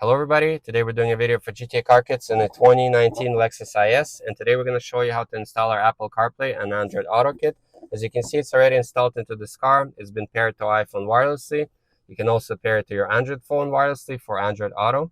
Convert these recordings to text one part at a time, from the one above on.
Hello everybody, today we're doing a video for GTA Car Kits in a 2019 Lexus IS, and today we're going to show you how to install our Apple Carplay and Android Auto kit. As you can see, it's already installed into this car. It's been paired to iPhone wirelessly. You can also pair it to your Android phone wirelessly for Android Auto.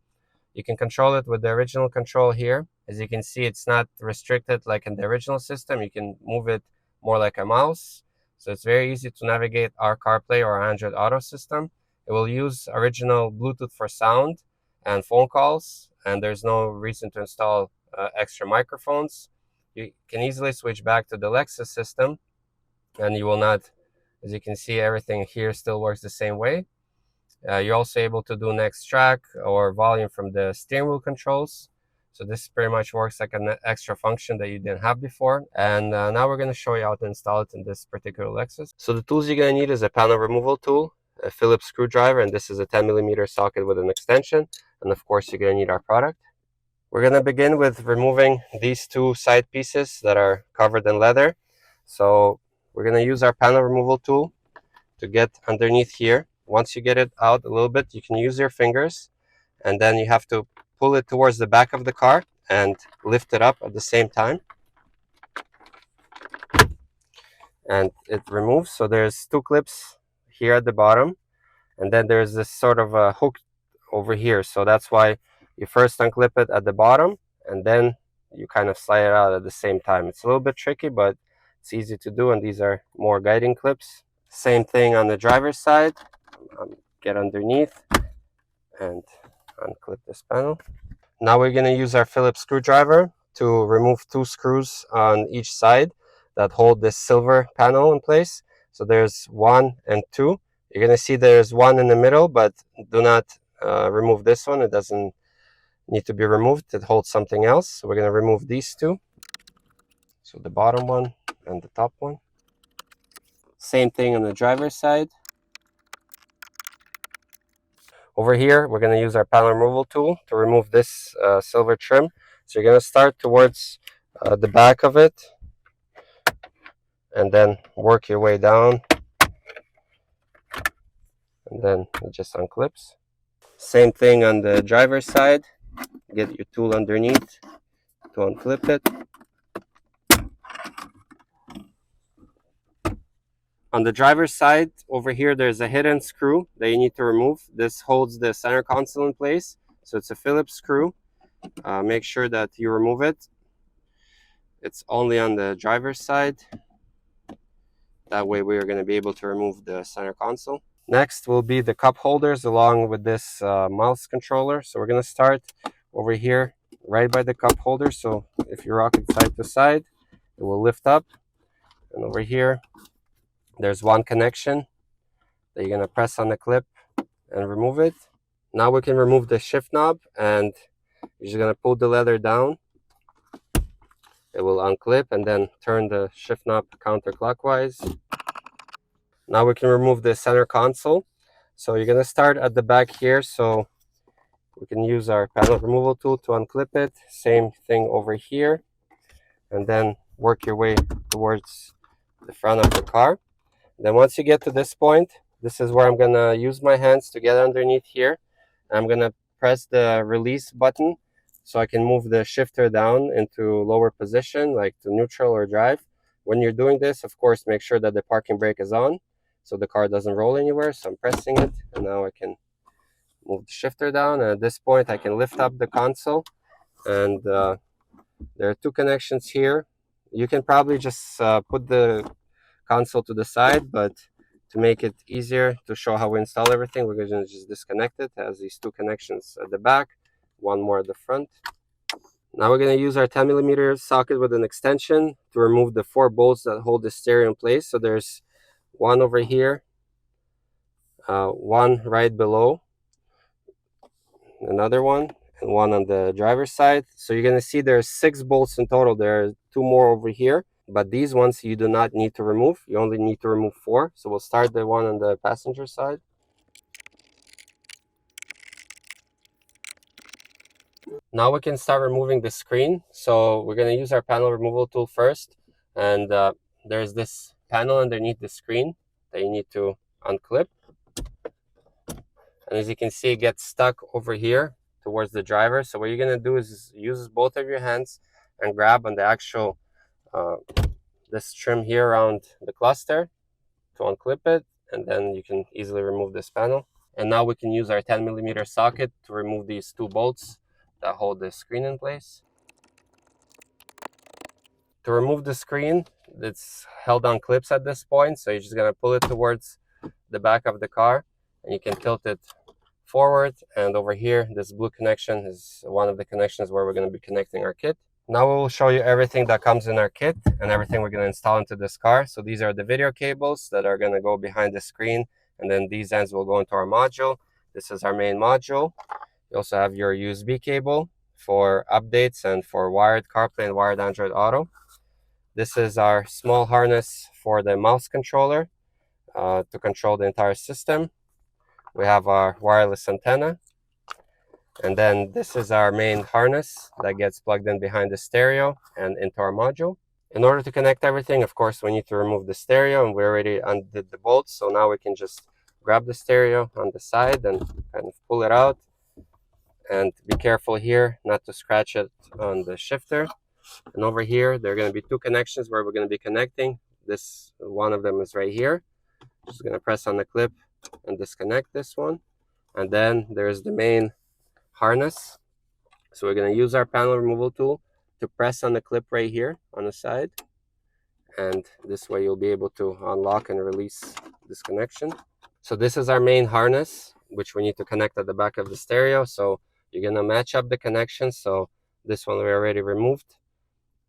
You can control it with the original control here. As you can see, it's not restricted like in the original system. You can move it more like a mouse. So it's very easy to navigate our CarPlay or Android Auto system. It will use original Bluetooth for sound and phone calls, and there's no reason to install extra microphones. You can easily switch back to the Lexus system, and you will not, as you can see, everything here still works the same way. You're also able to do next track or volume from the steering wheel controls. So this pretty much works like an extra function that you didn't have before. And now we're going to show you how to install it in this particular Lexus. So the tools you're going to need is a panel removal tool, a Phillips screwdriver, and this is a 10mm socket with an extension. And of course, you're going to need our product. We're going to begin with removing these two side pieces that are covered in leather. So we're going to use our panel removal tool to get underneath here. Once you get it out a little bit, you can use your fingers, and then you have to pull it towards the back of the car and lift it up at the same time. And it removes. So there's two clips here at the bottom, and then there's this sort of a hook over here. So that's why you first unclip it at the bottom, and then you kind of slide it out at the same time. It's a little bit tricky, but it's easy to do, and these are more guiding clips. Same thing on the driver's side. Get underneath and unclip this panel. Now we're going to use our Phillips screwdriver to remove two screws on each side that hold this silver panel in place. So there's 1 and 2. You're going to see there's one in the middle, but do not remove this one. It doesn't need to be removed. It holds something else. So we're going to remove these two. So the bottom one and the top one. Same thing on the driver's side. Over here, we're going to use our panel removal tool to remove this silver trim. So you're going to start towards the back of it and then work your way down. And then it just unclips. Same thing on the driver's side. Get your tool underneath to unclip it. On the driver's side, over here, there's a hidden screw that you need to remove. This holds the center console in place. So it's a Phillips screw. Make sure that you remove it. It's only on the driver's side. That way we are going to be able to remove the center console. Next will be the cup holders along with this mouse controller. So we're going to start over here right by the cup holder. So if you rock it side to side, it will lift up. And over here, there's one connection that you're going to press on the clip and remove it. Now we can remove the shift knob, and you're just going to pull the leather down. It will unclip and then turn the shift knob counterclockwise. Now we can remove the center console. So you're going to start at the back here. So we can use our panel removal tool to unclip it. Same thing over here. And then work your way towards the front of the car. Then once you get to this point, this is where I'm going to use my hands to get underneath here. I'm going to press the release button so I can move the shifter down into lower position, like to neutral or drive. When you're doing this, of course, make sure that the parking brake is on so the car doesn't roll anywhere. So I'm pressing it, and now I can move the shifter down. And at this point, I can lift up the console, and there are two connections here. You can probably just put the console to the side, but to make it easier to show how we install everything, we're going to just disconnect it. It has these two connections at the back, one more at the front. Now we're going to use our 10mm socket with an extension to remove the 4 bolts that hold the stereo in place. So there's one over here, one right below, another one, and one on the driver's side. So you're going to see there's 6 bolts in total. There are 2 more over here. But these ones you do not need to remove. You only need to remove 4. So we'll start the one on the passenger side. Now we can start removing the screen. So we're going to use our panel removal tool first. And there's this panel underneath the screen that you need to unclip. And as you can see, it gets stuck over here towards the driver. So what you're gonna do is use both of your hands and grab on the actual this trim here around the cluster to unclip it, and then you can easily remove this panel. And now we can use our 10mm socket to remove these two bolts that hold the screen in place. To remove the screen, it's held on clips at this point, so you're just gonna pull it towards the back of the car, and you can tilt it forward. And over here, this blue connection is one of the connections where we're gonna be connecting our kit. Now we will show you everything that comes in our kit and everything we're gonna install into this car. So these are the video cables that are gonna go behind the screen, and then these ends will go into our module. This is our main module. You also have your USB cable for updates and for wired CarPlay and wired AndroidAuto. This is our small harness for the mouse controller to control the entire system. We have our wireless antenna. And then this is our main harness that gets plugged in behind the stereo and into our module. In order to connect everything, of course, we need to remove the stereo, and we already undid the bolts. So now we can just grab the stereo on the side and kind of pull it out. And be careful here not to scratch it on the shifter. And over here, there are going to be two connections where we're going to be connecting. This one of them is right here. Just going to press on the clip and disconnect this one. And then there's the main harness. So we're going to use our panel removal tool to press on the clip right here on the side. And this way you'll be able to unlock and release this connection. So this is our main harness, which we need to connect at the back of the stereo. So you're going to match up the connections. So this one we already removed.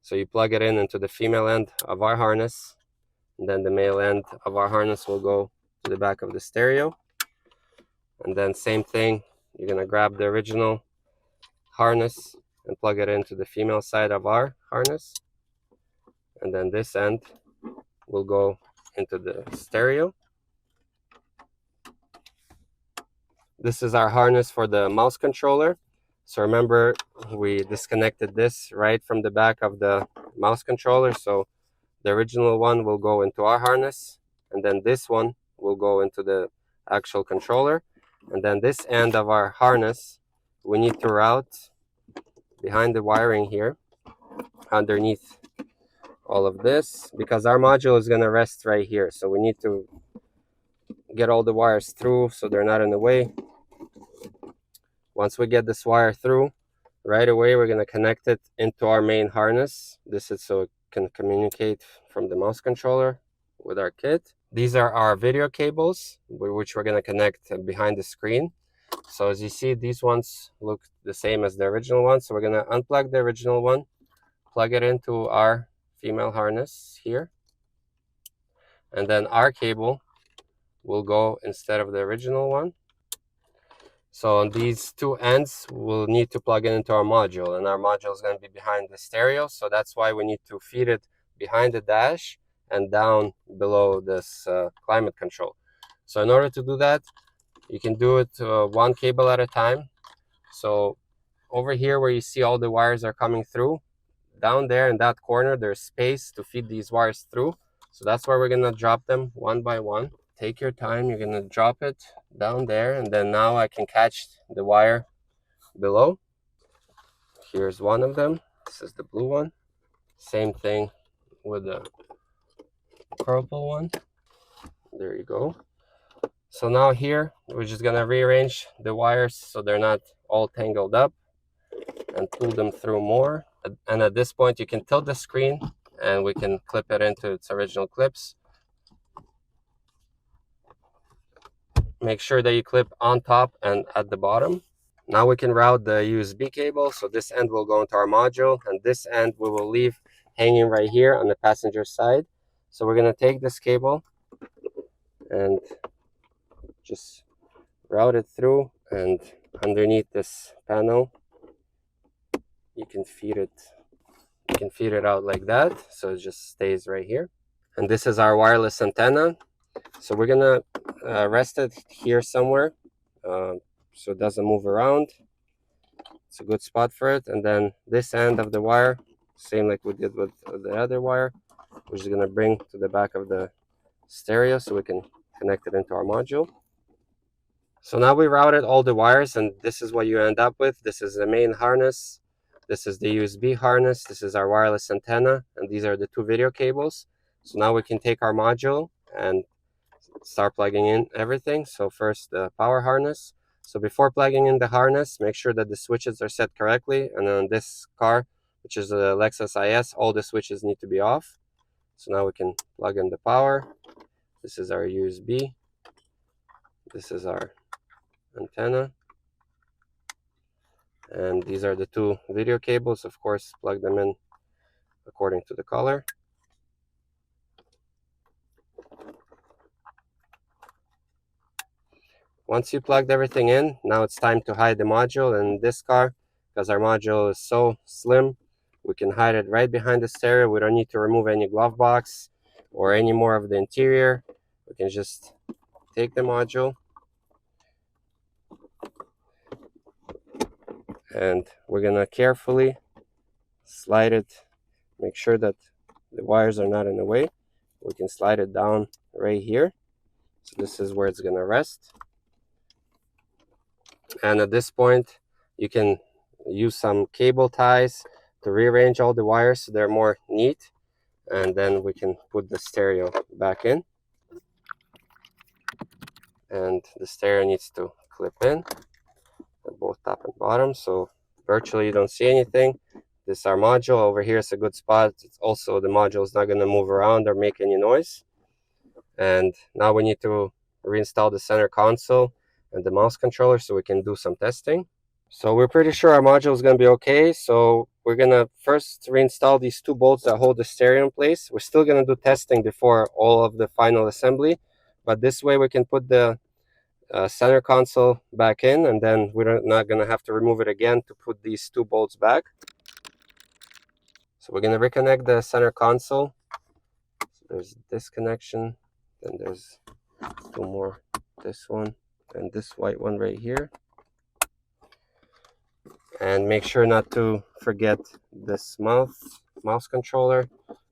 So you plug it in into the female end of our harness, and then the male end of our harness will go to the back of the stereo. And then same thing, you're going to grab the original harness and plug it into the female side of our harness. And then this end will go into the stereo. This is our harness for the mouse controller. So remember, we disconnected this right from the back of the mouse controller. So the original one will go into our harness, and then this one will go into the actual controller. And then this end of our harness, we need to route behind the wiring here, underneath all of this, because our module is going to rest right here. So we need to get all the wires through so they're not in the way. Once we get this wire through, right away we're going to connect it into our main harness. This is so it can communicate from the mouse controller with our kit. These are our video cables, which we're going to connect behind the screen. So as you see, these ones look the same as the original one. So we're going to unplug the original one, plug it into our female harness here, and then our cable will go instead of the original one. So on these two ends, we'll need to plug it into our module, and our module is going to be behind the stereo. So that's why we need to feed it behind the dash and down below this climate control. So in order to do that, you can do it one cable at a time. So over here where you see all the wires are coming through, down there in that corner, there's space to feed these wires through. So that's where we're going to drop them one by one. Take your time, you're going to drop it down there, and then now I can catch the wire below. Here's one of them. This is the blue one. Same thing with the purple one. There you go. So now here, we're just going to rearrange the wires so they're not all tangled up and pull them through more. And at this point, you can tilt the screen and we can clip it into its original clips. Make sure that you clip on top and at the bottom. Now we can route the USB cable. So this end will go into our module, and this end we will leave hanging right here on the passenger side. So we're going to take this cable and just route it through, and underneath this panel you can feed it out like that, so it just stays right here. And this is our wireless antenna. So we're gonna rest it here somewhere so it doesn't move around. It's a good spot for it. And then this end of the wire, same like we did with the other wire, we're just gonna bring to the back of the stereo so we can connect it into our module. So now we routed all the wires, and this is what you end up with. This is the main harness. This is the USB harness. This is our wireless antenna, and these are the two video cables. So now we can take our module and start plugging in everything. So first the power harness. So before plugging in the harness, make sure that the switches are set correctly. And on this car, which is a Lexus IS, all the switches need to be off. So now we can plug in the power. This is our USB. This is our antenna. And these are the two video cables. Of course, plug them in according to the color. Once you plugged everything in, now it's time to hide the module. In this car, because our module is so slim, we can hide it right behind the stereo. We don't need to remove any glove box or any more of the interior. We can just take the module and we're gonna carefully slide it, make sure that the wires are not in the way. We can slide it down right here. So this is where it's gonna rest. And at this point, you can use some cable ties to rearrange all the wires so they're more neat. And then we can put the stereo back in. And the stereo needs to clip in at both top and bottom. So virtually you don't see anything. This is our module. Over here is a good spot. It's also, the module is not going to move around or make any noise. And now we need to reinstall the center console and the mouse controller so we can do some testing. So we're pretty sure our module is going to be okay. So we're going to first reinstall these two bolts that hold the stereo in place. We're still going to do testing before all of the final assembly. But this way we can put the center console back in, and then we're not going to have to remove it again to put these two bolts back. So we're going to reconnect the center console. So there's this connection, then there's two more, this one, and this white one right here. And make sure not to forget this mouse controller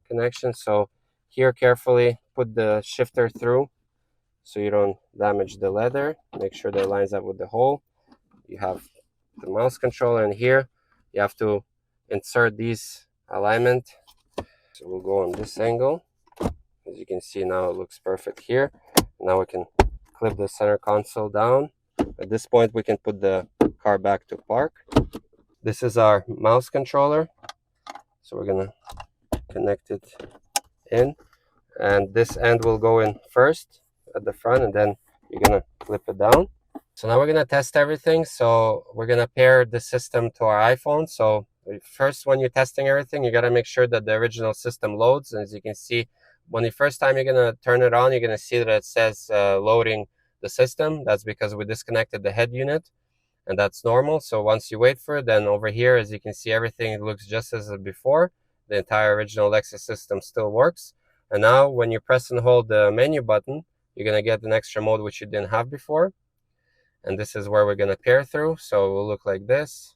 connection. So here, carefully put the shifter through so you don't damage the leather. Make sure that it lines up with the hole. You have the mouse controller, and here you have to insert these alignment. So we'll go on this angle. As you can see now, it looks perfect here. Now we can clip the center console down. At this point, we can put the car back to park. This is our mouse controller. So we're gonna connect it in, and this end will go in first at the front, and then you're gonna clip it down. So now we're gonna test everything. So we're gonna pair the system to our iPhone. So first, when you're testing everything, you gotta make sure that the original system loads. And as you can see, when the first time you're gonna turn it on, you're gonna see that it says loading the system. That's because we disconnected the head unit, and that's normal. So once you wait for it, then over here, as you can see, everything looks just as before. The entire original Lexus system still works. And now when you press and hold the menu button, you're gonna get an extra mode which you didn't have before. And this is where we're gonna pair through. So it will look like this.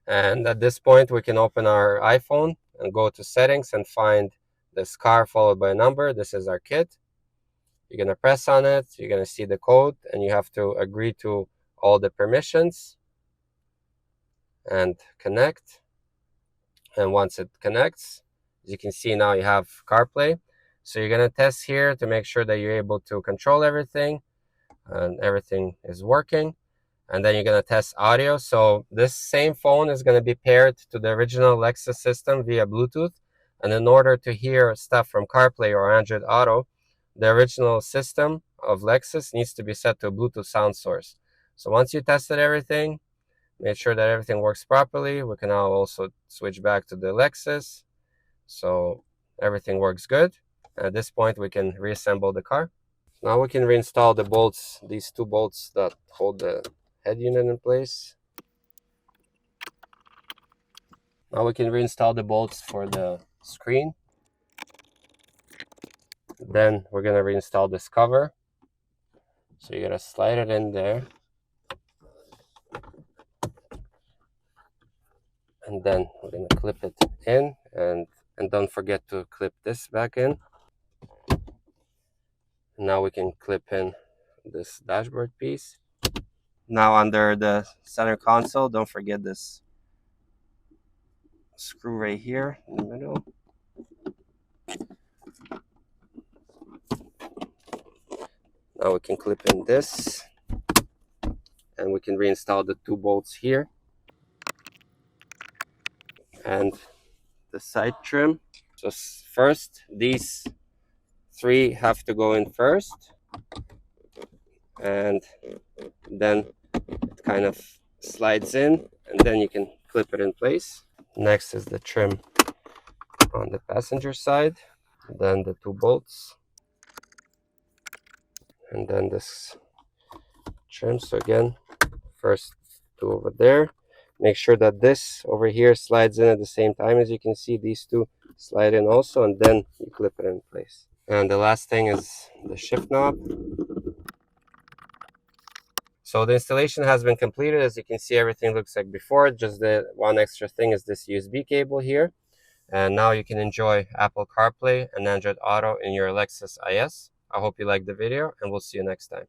And at this point, we can open our iPhone and go to settings and find this car followed by a number. This is our kit. You're gonna press on it, you're gonna see the code, and you have to agree to all the permissions and connect. And once it connects, as you can see, now you have CarPlay. So you're gonna test here to make sure that you're able to control everything and everything is working. And then you're gonna test audio. So this same phone is gonna be paired to the original Lexus system via Bluetooth. And in order to hear stuff from CarPlay or Android Auto, the original system of Lexus needs to be set to a Bluetooth sound source. So once you tested everything, make sure that everything works properly, we can now also switch back to the Lexus. So everything works good. At this point, we can reassemble the car. Now we can reinstall the bolts, these two bolts that hold the head unit in place. Now we can reinstall the bolts for the screen. Then we're gonna reinstall this cover. So you gotta slide it in there. And then we're gonna clip it in, and don't forget to clip this back in. Now we can clip in this dashboard piece. Now under the center console, don't forget this screw right here in the middle. Now we can clip in this, and we can reinstall the 2 bolts here. And the side trim. So first, these 3 have to go in first, and then it kind of slides in, and then you can clip it in place. Next is the trim on the passenger side, then the 2 bolts, and then this trim. So again, first 2 over there. Make sure that this over here slides in at the same time. As you can see, these 2 slide in also, and then you clip it in place. And the last thing is the shift knob. So the installation has been completed. As you can see, everything looks like before. Just the one extra thing is this USB cable here. And now you can enjoy Apple CarPlay and Android Auto in your Lexus IS. I hope you liked the video, and we'll see you next time.